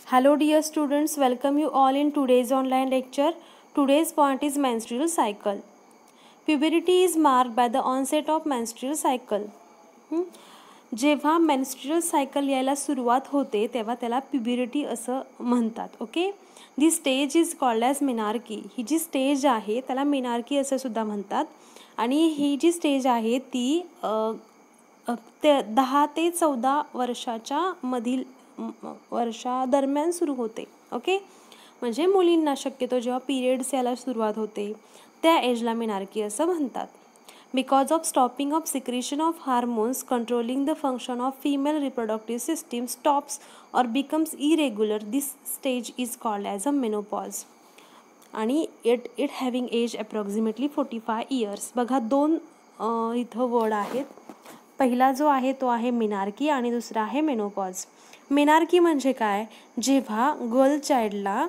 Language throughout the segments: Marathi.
Hello dear students, welcome you all in today's online lecture. Today's point is menstrual cycle. Puberty is marked by the onset of menstrual cycle. जेव्हा मेन्स्ट्रुअल सायकल यायला सुरुवात होते तेव्हा त्याला प्युबरिटी असं म्हणतात. Okay, the stage is called as menarche. ही जी स्टेज आहे त्याला मेनार्की असं सुद्धा म्हणतात. आणि ही जी स्टेज आहे ती 10 ते 14 वर्षाच्या मधील वर्षादरम्यान सुरू होते. ओके, म्हणजे मुलींना शक्यतो जेव्हा पिरियड्स यायला सुरुवात होते त्या एजला मेनार्की असं म्हणतात. Because of stopping of secretion of hormones controlling the function of female reproductive system stops or becomes irregular, this stage is called as a menopause. आणि it having age approximately 45 years. बघा दोन इथं वर्ड आहेत. पहिला जो आहे तो आहे मेनार्की आणि दुसरा आहे मेनोपॉज. मेनार्की म्हणजे काय, जेव्हा गर्ल चाइल्डला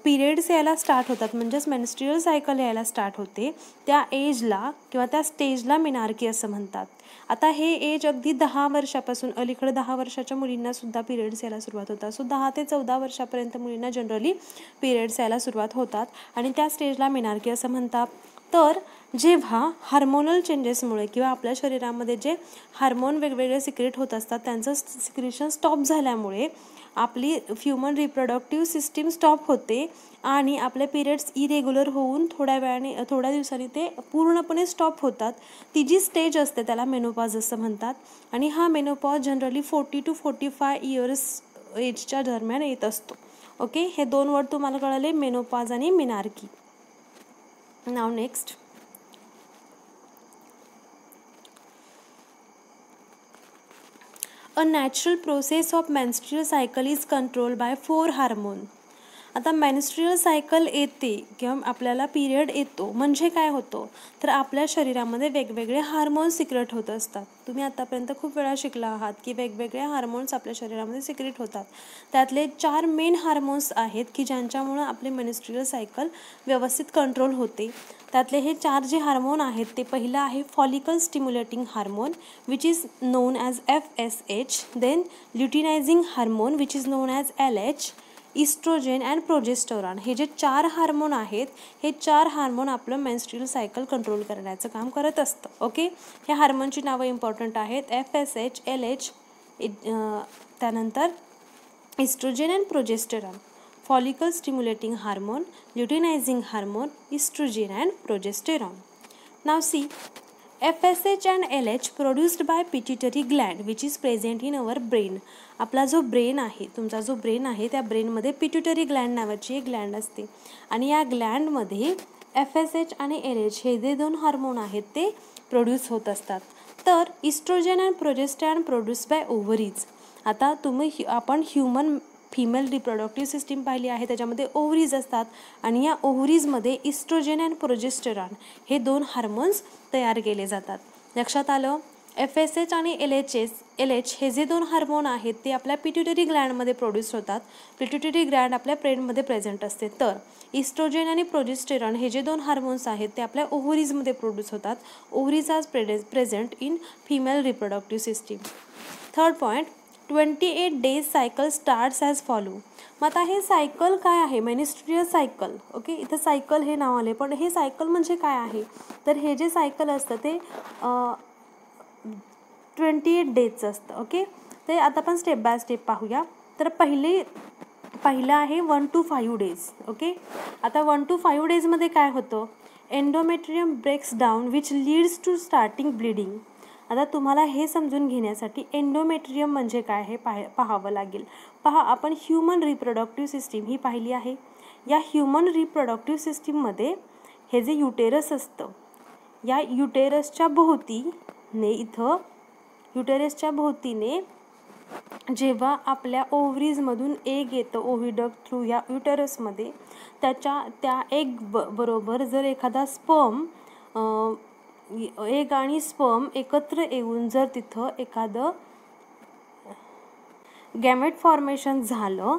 पिरियड्स यायला स्टार्ट होतात म्हणजेच मेन्स्ट्रुअल सायकल यायला स्टार्ट होते त्या एजला किंवा त्या स्टेजला मेनार्की असं म्हणतात. आता हे एज अगदी 10 वर्षापासून अलीकडे 10 वर्षाच्या मुलींना सुद्धा पिरियड्स यायला सुरुवात होतात. सो 10 ते 14 वर्षापर्यंत मुलींना जनरली पिरियड्स यायला सुरुवात होतात आणि त्या स्टेजला मेनार्की असं म्हणतात. तर जेव्हा हार्मोनल चेंजेसमुळे किंवा आपल्या शरीरामध्ये जे हार्मोन वेगवेगळे सिक्रेट होत असतात त्यांचं सिक्रेशन स्टॉप झाल्यामुळे आपली ह्युमन रिप्रोडक्टिव्ह सिस्टीम स्टॉप होते आणि आपले पिरियड्स इरेग्युलर होऊन थोड्या दिवसांनी ते पूर्णपणे स्टॉप होतात. ती जी स्टेज असते त्याला मेनोपॉज असं म्हणतात. आणि हा मेनोपॉज जनरली 40 to 45 इयर्स एजच्या दरम्यान येत असतो. ओके, हे दोन वर्ड तुम्हाला कळले, मेनोपॉज आणि menarche. Now next, a natural process of menstrual cycle is controlled by 4 hormone. आता मेन्स्ट्रुअल सायकल येते किंवा आपल्याला पिरियड येतो म्हणजे काय होतं तर आपल्या शरीरामध्ये वेगवेगळे हार्मोन्स सिक्रेट होत असतात. तुम्ही आतापर्यंत खूप वेळा शिकला आहात की वेगवेगळे हार्मोन्स आपल्या शरीरामध्ये सिक्रेट होतात. त्यातले 4 मेन हार्मोन्स आहेत की ज्यांच्यामुळं आपले मेन्स्ट्रुअल सायकल व्यवस्थित कंट्रोल होते. त्यातले हे 4 जे हार्मोन आहेत ते पहिलं आहे follicle stimulating hormone which is known as FSH, then luteinizing hormone which is known as LH, estrogen and progesterone. हे जे 4 हार्मोन आहेत हे 4 हार्मोन आपलं मेन्स्ट्रुअल सायकल कंट्रोल करण्याचं काम करत असतं. ओके, हे हार्मोनची नावं इम्पॉर्टंट आहेत, FSH, LH, त्यानंतर estrogen and progesterone, follicle stimulating hormone, luteinizing hormone, estrogen and progesterone. नाव सी, FSH and LH produced by pituitary gland which is present in our brain. आपला जो ब्रेन आहे, तुमचा जो ब्रेन आहे त्या ब्रेनमध्ये पिट्युटरी ग्लँड नावाची एक ग्लँड असते आणि या ग्लँडमध्ये FSH आणि LH हे जे 2 हार्मोन आहेत ते प्रोड्यूस होत असतात. तर estrogen and progesterone produce by ovaries. आता आपण ह्युमन फिमेल रिप्रोडक्टिव्ह सिस्टीम पाहिली आहे त्याच्यामध्ये ओव्हरीज असतात आणि या ओव्हरीजमध्ये इस्ट्रोजेन अँड प्रोजेस्टेरॉन हे 2 हार्मोन्स तयार केले जातात. लक्षात आलं, FSH आणि LH हे जे 2 हार्मोन आहेत ते आपल्या पिट्युटरी ग्लँडमध्ये प्रोड्यूस होतात. पिट्युटरी ग्लँड आपल्या ब्रेनमध्ये प्रेझेंट असते. तर इस्ट्रोजेन आणि प्रोजेस्टेरॉन हे जे 2 हार्मोन्स आहेत ते आपल्या ओव्हरीजमध्ये प्रोड्यूस होतात. Ovaries are present in female reproductive system. Third point, 28 days cycle starts as follow. मग आता हे सायकल काय आहे, मेन्स्ट्रुअल सायकल. ओके, इथं सायकल हे नाव आले पण हे सायकल म्हणजे काय आहे तर हे जे सायकल असतं ते 28 डेजचं असतं. ओके, ते आता आपण स्टेप बाय स्टेप पाहूया. तर पहिलं आहे 1 to 5 days. ओके, आता 1 to 5 डेजमध्ये काय होतं, endometrium breaks down which leads to starting bleeding. आता तुम्हाला हे समजून घेण्यासाठी एंडोमेट्रियम म्हणजे काय हे पाहावं लागेल. पहा, आपण ह्युमन रिप्रोडक्टिव्ह सिस्टीम ही पाहिली आहे. या ह्युमन रिप्रोडक्टिव्ह सिस्टीममध्ये हे जे युटेरस असतं या युटेरसच्या भोवतीने जेव्हा आपल्या ओव्हरीजमधून एग येतं ओव्हिडक्ट थ्रू या युटेरसमध्ये त्या एग बरोबर जर एखादा एग आणि स्पर्म एकत्र येऊन जर तिथं एखादं गॅमेट फॉर्मेशन झालं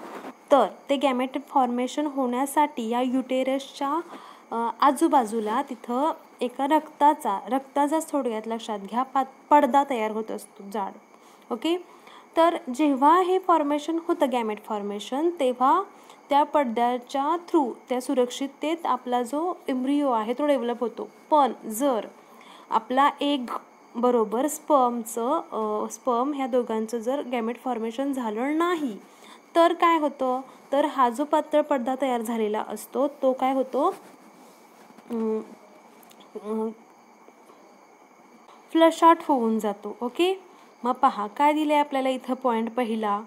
तर ते गॅमेट फॉर्मेशन होण्यासाठी या युटेरसच्या आजूबाजूला तिथं एका रक्ताचा थोडक्यात लक्षात घ्या पडदा तयार होत असतो जाड. ओके, तर जेव्हा हे फॉर्मेशन होतं गॅमेट फॉर्मेशन, तेव्हा त्या पडद्याच्या थ्रू त्या सुरक्षिततेत आपला जो एम्ब्रियो आहे तो डेव्हलप होतो. पण जर आपला एग बरोबर स्पर्म ह्या दोघांचं जर गॅमेट फॉर्मेशन झालं नाही तर काय होतं, तर हा जो पातळ पडदा तयार झालेला असतो तो काय होतो, फ्लश आउट होऊन जातो. ओके, मग पहा काय दिले आपल्याला इथं पॉईंट पहिला,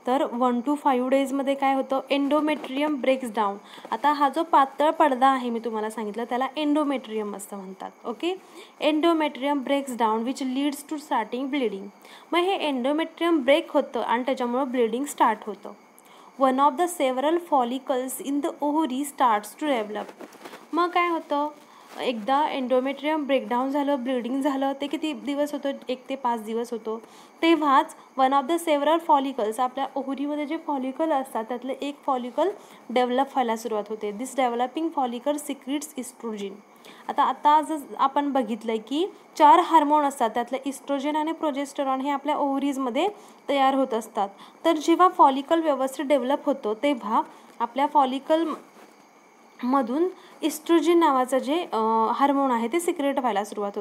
तर 1 to 5 डेजमध्ये काय होतं, एंडोमेट्रियम ब्रेक्स डाऊन. आता हा जो पातळ पडदा आहे मी तुम्हाला सांगितलं त्याला एंडोमेट्रियम असं म्हणतात. ओके, endometrium breaks down which leads to starting bleeding. मग हे एंडोमेट्रियम ब्रेक होतं आणि त्याच्यामुळं ब्लिडिंग स्टार्ट होतं. One of the several follicles in the ovary starts to develop. मग काय होतं, एकदा एंडोमेट्रियम ब्रेकडाऊन झालं, ब्लिडिंग झालं, ते किती दिवस होतं, 1 ते 5 दिवस होतो. तेव्हाच one of the several follicles, आपल्या ओव्हरीमध्ये जे फॉलिकल असतात त्यातलं एक फॉलिकल डेव्हलप व्हायला सुरुवात होते. दिस डेव्हलपिंग फॉलिकल सिक्रीट्स इस्ट्रोजन. आता जर आपण बघितलंय की 4 हार्मोन असतात, त्यातलं इस्ट्रोजन आणि प्रोजेस्टेरॉन हे आपल्या ओव्हरीजमध्ये तयार होत असतात. तर जेव्हा फॉलिकल व्यवस्थित डेव्हलप होतो तेव्हा आपल्या फॉलिकल मधून इस्ट्रोजन नावाचं जे हार्मोन आहे ते सिक्रेट व्हायला सुरुवात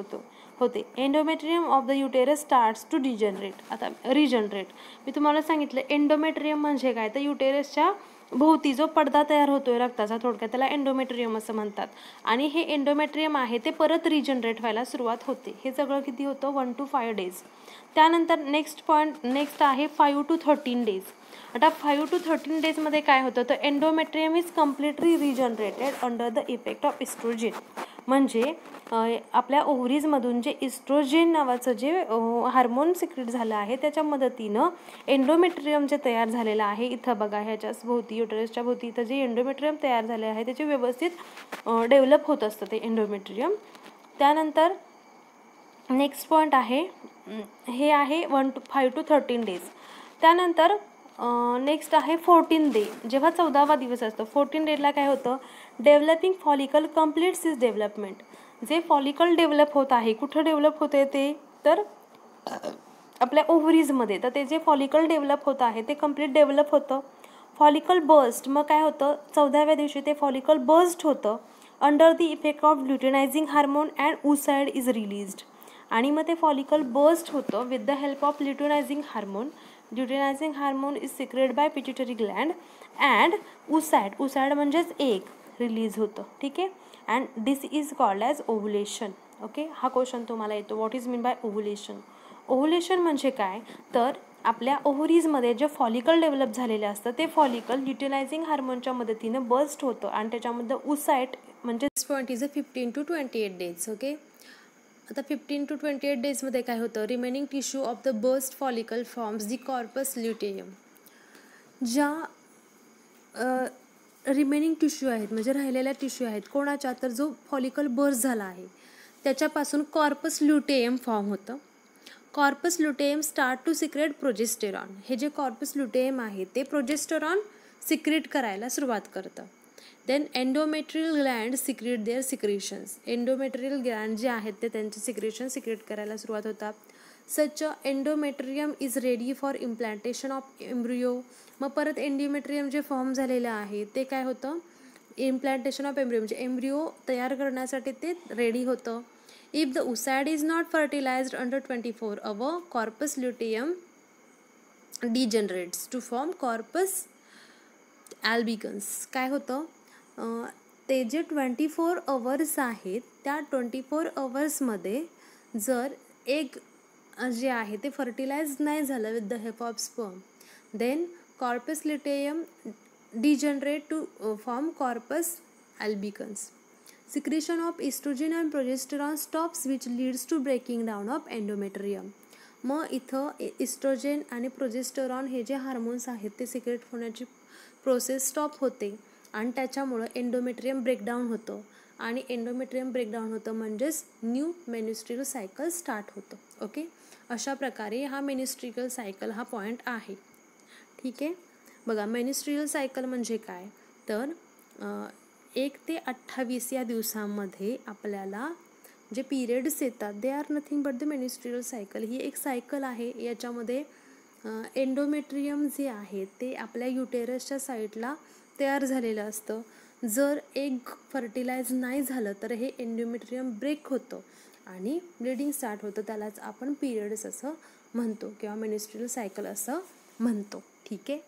होते. Endometrium of the uterus starts to regenerate. मी तुम्हाला सांगितलं एंडोमेट्रियम म्हणजे काय, तर युटेरसच्या भोवती जो पडदा तयार होतोय रक्ताचा, थोडक्यात त्याला एंडोमेट्रियम असं म्हणतात. आणि हे एंडोमेट्रियम आहे ते परत रिजनरेट व्हायला सुरुवात होते. हे सगळं किती होतं, 1 to 5 डेज. त्यानंतर नेक्स्ट आहे 5 to 13 डेज. आता 5 to 13 डेजमध्ये काय होतं, तर endometrium is completely regenerated under the effect of estrogen. म्हणजे आपल्या ओव्हरीजमधून जे इस्ट्रोजन नावाचं जे हार्मोन सिक्रेट झालं आहे त्याच्या मदतीनं एंडोमेट्रियम जे तयार झालेलं आहे, इथं बघा ह्याच्या भोवती, युटरसच्या भोवती इथं जे एंडोमेट्रियम तयार झाले आहे त्याचे व्यवस्थित डेव्हलप होत असतं ते एंडोमेट्रियम. त्यानंतर नेक्स्ट पॉईंट आहे, हे आहे 5 to 13 डेज. त्यानंतर नेक्स्ट आहे 14 डे, जेव्हा 14वा दिवस असतो. 14 डेला काय होतं, developing follicle completes is development. जे फॉलिकल डेव्हलप होत आहे, कुठं डेव्हलप होते ते, तर आपल्या ओव्हरीजमध्ये. तर ते जे फॉलिकल डेव्हलप होत आहे ते कम्प्लीट डेव्हलप होतं. फॉलिकल बर्स्ट, मग काय होतं, 14व्या दिवशी ते फॉलिकल बर्स्ट होतं under the effect of luteinizing hormone and oocyte is released. आणि मग ते फॉलिकल बर्स्ट होतं with the help of luteinizing hormone. Luteinizing hormone is secret by pituitary gland and oocyte म्हणजेच एग रिलीज होतं. ठीक आहे, and this is called as ovulation. Okay, हा क्वेश्चन तुम्हाला येतो, what is mean bye ovulation. Ovulation म्हणजे काय, तर आपल्या ओव्हरीजमध्ये जे फॉलिकल डेव्हलप झालेले असतं ते फॉलिकल ल्युटिनायझिंग हार्मोनच्या मदतीनं बर्स्ट होतं आणि त्याच्यामध्ये उसाइट म्हणजे पॉईंट इज 15 to 28 डेज. ओके, आता 15 to 28 डेजमध्ये काय होतं, remaining tissue of the burst follicle forms the corpus luteum. ज्या रिमेनिंग टिश्यू आहेत म्हणजे राहिलेल्या टिश्यू आहेत कोणाच्या, तर जो फॉलिकल बर्स्ट झाला आहे त्याच्यापासून कॉर्पस ल्युटेयम फॉर्म होतं. Corpus luteum start to secrete progesterone. हे जे कॉर्पस ल्युटेयम आहे ते प्रोजेस्टेरॉन सिक्रेट करायला सुरुवात करतं. Then endometrial gland secrete their secretions. Endometrial gland जे आहेत ते त्यांचे सिक्रेशन सिक्रेट करायला सुरुवात होतात. Such endometrium is ready for implantation of embryo. मग परत एंडोमेट्रियम जे फॉर्म झालेलं आहे ते काय होतं, इम्प्लांटेशन ऑफ एम्ब्रियो म्हणजे एम्ब्रियो तयार करण्यासाठी ते रेडी होतं. If the oocyte is not fertilized under 24 hours, corpus luteum degenerates to form corpus albicans. काय होतं, ते जे 24 hours आहेत त्या 24 hours जर एग जे आहे ते फर्टिलाइज नाही झालं with the help of sperm, then corpus luteum degenerate to form corpus albicans. Secretion of estrogen and progesterone stops which leads to breaking down of endometrium. मग इथं इस्ट्रोजन आणि प्रोजेस्टेरॉन हे जे हार्मोन्स आहेत ते सिक्रेट होण्याची प्रोसेस स्टॉप होते आणि त्याच्यामुळं एंडोमेट्रियम ब्रेकडाऊन होतं आणि एंडोमेट्रियम ब्रेकडाऊन होतं म्हणजेच न्यू मेनिस्ट्रियल सायकल स्टार्ट होतं. ओके, अशा प्रकारे हा मेनिस्ट्रियल सायकल हा पॉईंट आहे. ठीक आहे, बघा मेनिस्ट्रियल सायकल म्हणजे काय, तर 1 ते 28 या दिवसांमध्ये आपल्याला जे पिरियड्स येतात they are nothing but the menstrual cycle. ही एक सायकल आहे, याच्यामध्ये एंडोमेट्रियम जे आहे ते आपल्या युटेरसच्या साईडला तयार झालेलं असतं. जर एग फर्टिलाइज नाही झालं तर हे एंडोमेट्रियम ब्रेक होतं आणि ब्लिडिंग स्टार्ट होतं. त्यालाच आपण पिरियड्स असं म्हणतो किंवा मेन्स्ट्रुअल सायकल असं म्हणतो. ठीक आहे.